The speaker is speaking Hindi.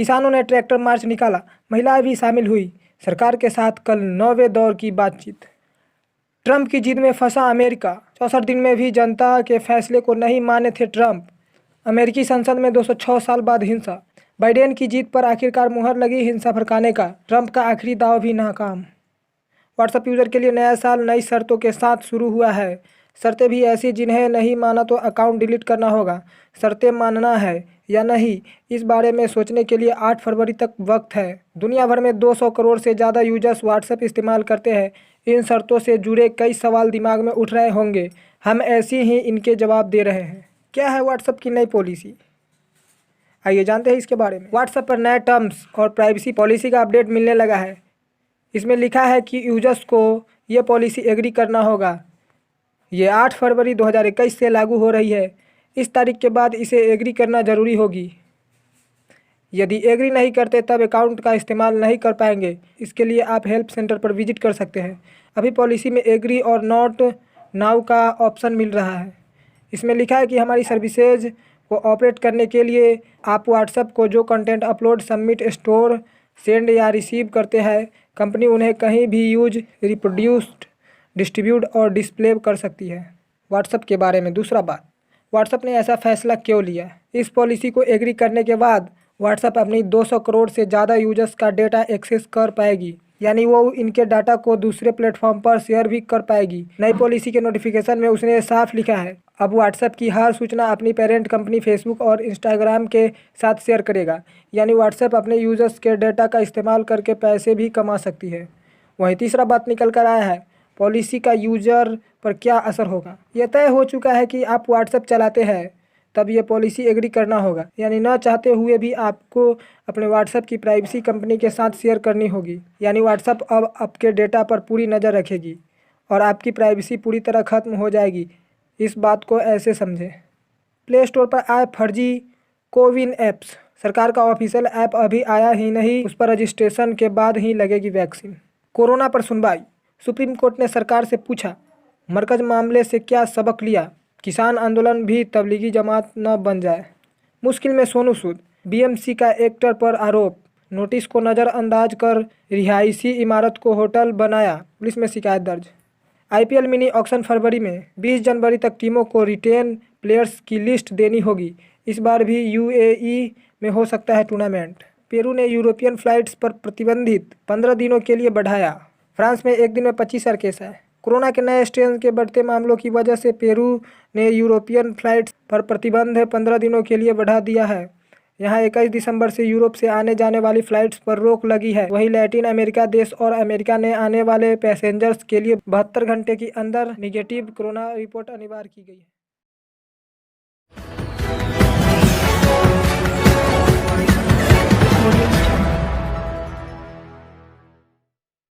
किसानों ने ट्रैक्टर मार्च निकाला, महिलाएं भी शामिल हुई। सरकार के साथ कल 9वें दौर की बातचीत। ट्रंप की जिद में फंसा अमेरिका, 64 दिन में भी जनता के फैसले को नहीं माने थे ट्रंप। अमेरिकी संसद में 206 साल बाद हिंसा। बाइडेन की जीत पर आखिरकार मुहर लगी हिंसा भड़काने का। ट्रंप का आखिरी दाव भी नाकाम। व्हाट्सएप यूजर के लिए नया साल नई शर्तों के साथ शुरू हुआ है। शर्तें भी ऐसी जिन्हें नहीं माना तो अकाउंट डिलीट करना होगा। शर्तें मानना है या नहीं, इस बारे में सोचने के लिए 8 फरवरी तक वक्त है। दुनिया भर में 200 करोड़ से ज़्यादा यूजर्स व्हाट्सएप इस्तेमाल करते हैं। इन शर्तों से जुड़े कई सवाल दिमाग में उठ रहे होंगे। हम ऐसे ही इनके जवाब दे रहे हैं। क्या है व्हाट्सएप की नई पॉलिसी, आइए जानते हैं इसके बारे में। व्हाट्सएप पर नए टर्म्स और प्राइवेसी पॉलिसी का अपडेट मिलने लगा है। इसमें लिखा है कि यूजर्स को ये पॉलिसी एग्री करना होगा। ये 8 फरवरी 2021 से लागू हो रही है। इस तारीख के बाद इसे एग्री करना ज़रूरी होगी। यदि एग्री नहीं करते तब अकाउंट का इस्तेमाल नहीं कर पाएंगे। इसके लिए आप हेल्प सेंटर पर विजिट कर सकते हैं। अभी पॉलिसी में एग्री और नॉट नाउ का ऑप्शन मिल रहा है। इसमें लिखा है कि हमारी सर्विसेज को ऑपरेट करने के लिए आप व्हाट्सएप को जो content upload, submit, store, send या रिसीव करते हैं, कंपनी उन्हें कहीं भी यूज, रिप्रोड्यूस्ड, डिस्ट्रीब्यूट और डिस्प्ले कर सकती है। व्हाट्सएप के बारे में दूसरा बात, व्हाट्सएप ने ऐसा फैसला क्यों लिया? इस पॉलिसी को एग्री करने के बाद व्हाट्सएप अपनी 200 करोड़ से ज़्यादा यूजर्स का डेटा एक्सेस कर पाएगी, यानी वो इनके डाटा को दूसरे प्लेटफॉर्म पर शेयर भी कर पाएगी। नई पॉलिसी के नोटिफिकेशन में उसने साफ लिखा है, अब व्हाट्सएप की हर सूचना अपनी पेरेंट कंपनी फेसबुक और इंस्टाग्राम के साथ शेयर करेगा। यानी व्हाट्सएप अपने यूजर्स के डेटा का इस्तेमाल करके पैसे भी कमा सकती है। वहीं तीसरा बात निकल कर आया है, पॉलिसी का यूजर पर क्या असर होगा। यह तय हो चुका है कि आप व्हाट्सएप चलाते हैं तब ये पॉलिसी एग्री करना होगा, यानी न चाहते हुए भी आपको अपने व्हाट्सएप की प्राइवेसी कंपनी के साथ शेयर करनी होगी। यानी व्हाट्सएप अब आपके डेटा पर पूरी नज़र रखेगी और आपकी प्राइवेसी पूरी तरह ख़त्म हो जाएगी। इस बात को ऐसे समझें। प्ले स्टोर पर आए फर्जी कोविन ऐप्स। सरकार का ऑफिशियल ऐप अभी आया ही नहीं, उस पर रजिस्ट्रेशन के बाद ही लगेगी वैक्सीन। कोरोना पर सुनवाई। सुप्रीम कोर्ट ने सरकार से पूछा, मरकज मामले से क्या सबक लिया? किसान आंदोलन भी तबलीगी जमात न बन जाए। मुश्किल में सोनू सूद। बीएमसी का एक्टर पर आरोप, नोटिस को नज़रअंदाज कर रिहायशी इमारत को होटल बनाया, पुलिस में शिकायत दर्ज। आईपीएल मिनी ऑक्शन फरवरी में, 20 जनवरी तक टीमों को रिटेन प्लेयर्स की लिस्ट देनी होगी। इस बार भी यूएई में हो सकता है टूर्नामेंट। पेरू ने यूरोपियन फ्लाइट्स पर प्रतिबंधित 15 दिनों के लिए बढ़ाया। फ्रांस में एक दिन में 25,000 केस है। कोरोना के नए स्ट्रेन के बढ़ते मामलों की वजह से पेरू ने यूरोपियन फ्लाइट्स पर प्रतिबंध 15 दिनों के लिए बढ़ा दिया है। यहाँ 21 दिसंबर से यूरोप से आने जाने वाली फ्लाइट्स पर रोक लगी है। वहीं लैटिन अमेरिका देश और अमेरिका ने आने वाले पैसेंजर्स के लिए 72 घंटे के अंदर निगेटिव कोरोना रिपोर्ट अनिवार्य की गई है।